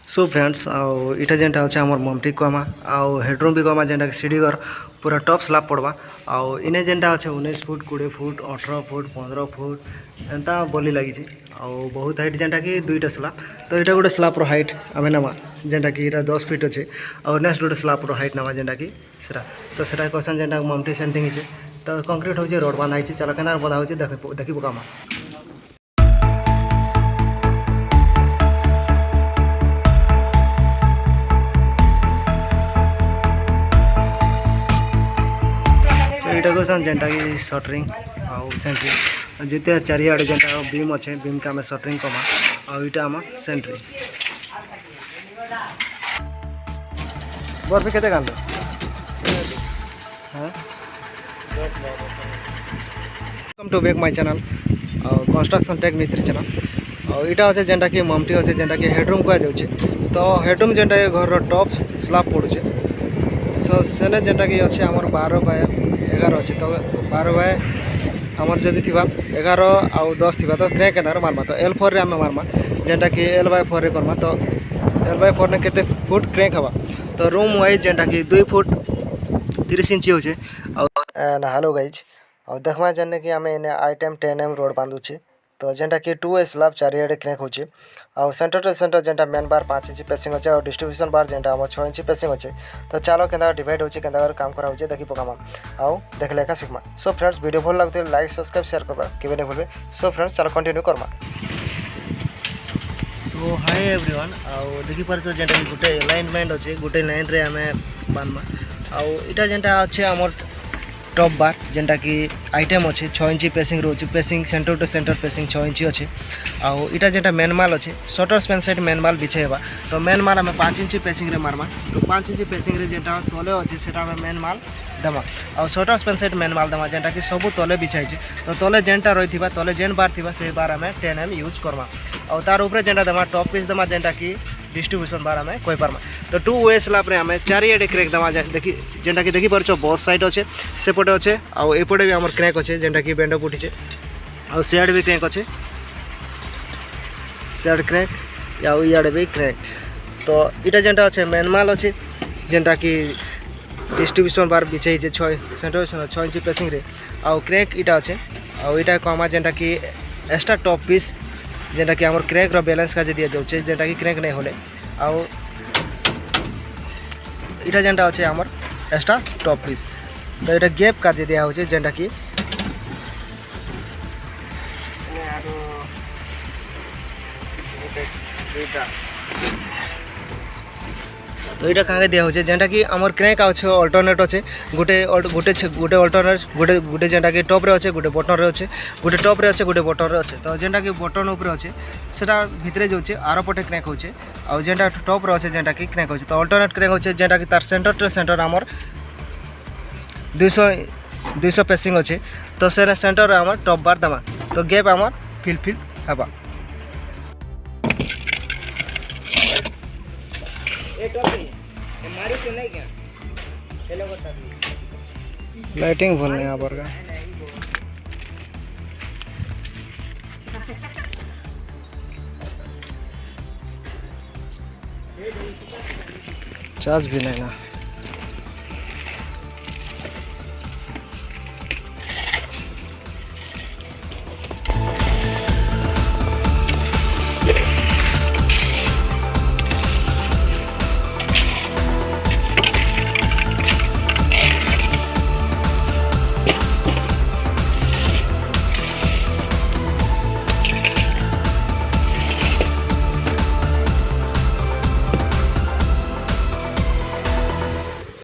so friends इटा जेनटा अच्छे आम मम्टी कमा आउ हेडरूम भी कमा जेनटा सीढ़ी घर पूरा टॉप स्लैब पड़वा आउ इने जेनटा अच्छे 19 फुट 20 फुट 18 फुट 15 फुट एंता बोली लगी आउ बहुत हाइट जेनटा कि दुईटा स्लैब तो यहाँ गोटे स्लैब हाइट आम नमा जेनटा कि 10 फीट अच्छे और नेक्स्ट गोटे स्लैब हाइट नमा जेनटा कि तो सेटा क्वेश्चन जेनटा मम्टी सेंटिंग तो कंक्रीट होचे रोड बांधा चल के बंधा हो देखी पकामा इटा क्वेश्चन जेनटा कि सटरिंग आउ सेंट्री जिते चारिआडे जेनटा बीम अच्छे बीम का आम सटरिंग कमा आउ इटा आम सेंट्री बर्फी केते गाल welcome to back my channel construction tech मिस्त्री चैनल और इटा अच्छे जेनटा कि मम्टी अच्छे जेनटा कि हेडरूम कह जाऊे तो हेडरूम जेनटा घर टॉप स्लैब पड़ुचे सो सेने जेनटा कि अच्छे आमर 12 बाय 11 अच्छे तो 12 बाय आमर जदि थी 11 आउ 10 थी तो क्रैक केदार मारमा तो L4 रे आम मारमा जेनटा कि L/4 रे करमा तो L/4 ने केते फुट क्रैक हवा तो रूम वाइज जेनटा कि 2 फुट 30 इंच होचे एंड हेलो गाइज और देखमा जेने कि आम इने आइटम 10M रोड बांधुचे तो जेनटा कि 2 स्लैब चारिआडे क्रैक होचे और सेंटर टू सेंटर जेनटा मेन बार 5 इंच पेसिंग अच्छे और डिस्ट्रीब्यूशन बार जेनटा हम 6 इंच पेसिंग अच्छे तो चलो केंदा डिवाइड होचे केंदा काम करा होचे देखि पकामा आउ देख लेखा सिखमा सो फ्रेंड्स वीडियो भल लागते लाइक सब्सक्राइब शेयर करबा केबे नै भूलबे सो फ्रेंड्स चलो कंटिन्यू करमा सो हाय एवरीवन आउ देखि परछो जेनटा कि गुटे अलाइनमेंट अच्छे गुटे लाइन रे हमें बानमा आउ इटा जेनटा अच्छे हमर टॉप बार जेनटा कि आइटम अच्छे 6 इंच पेसिंग रोचे spacing center to center spacing 6 inch अच्छे आउ इटा जेनटा मेन माल अच्छे शटर स्पैन साइड मेन माल बिछेबा तो मेन माल आम 5 इंच पेसिंग रे मारमा तो 5 इंच पेसिंग रे जेनटा तले अच्छे सेटा आम मेन माल दमा आउ शटर स्पैन साइड मेन माल दमा जेनटा कि सब तले बिछाई तो तले जेनटा रही तले जेन बार थी से बार आम 10M यूज करमा और तार ऊपर जेनटा दमा टॉप पीस दमा जेनटा कि डिस्ट्रीब्यूशन बार आम कही पार्मा तो 2 वे स्लैब रे आम चारिआडे क्रैक दमा देखी जेनटा कि देखि परछो बहुत साइड अच्छे सेपटे अच्छे आउ एपटे भी आमर क्रैक अच्छे जेनटा कि बेंड उठीचे आउ सियाड भी क्रैक अच्छे सियाड क्रैक आउ इयाडे भी क्रैक तो इटा जेनटा अच्छे मेन माल अच्छे जेनटा कि डिस्ट्रीब्यूशन बार बिछाई 6 सेंटर 6 इंच पेसिंग रे आउ क्रैक इटा अच्छे आउ इटा कमा जेनटा कि एक्स्ट्रा टॉप पीस जेनटा कि आमर क्रैक रो बैलेंस का दिया जाउछे जेनटा कि क्रैक नहीं होले आउ इटा जेनटा अच्छे आमर एक्स्ट्रा टॉप पीस तो ये गैप का दिया हो जेनटा कि तो यहाँ कहाँ दिया हो जेनटा कि आमर क्रैक अच्छे अल्टरनेट अच्छे गोटे गोटे गोटे अल्टरनेट गोटे गोटे जेनटा कि टॉप रे अच्छे गोटे बटन रे अच्छे गोटे टॉप रे अच्छे गोटे बटन रे अच्छे तो जेनटा कि बटन ऊपर अच्छे सेटा भितरे जाउछे आरो पटे क्रैक होचे और जेनटा टॉप रे अच्छे जेनटा कि क्रैक होचे तो अल्टरनेट क्रैक होचे जेनटा कि तार सेंटर टू सेंटर आमर 200 पेसिंग अच्छे तो से सेंटर आम टॉप बार दमा तो गैप आम फिल हवा लाइटिंग भूल यहाँ पर चार्ज भी नहीं ना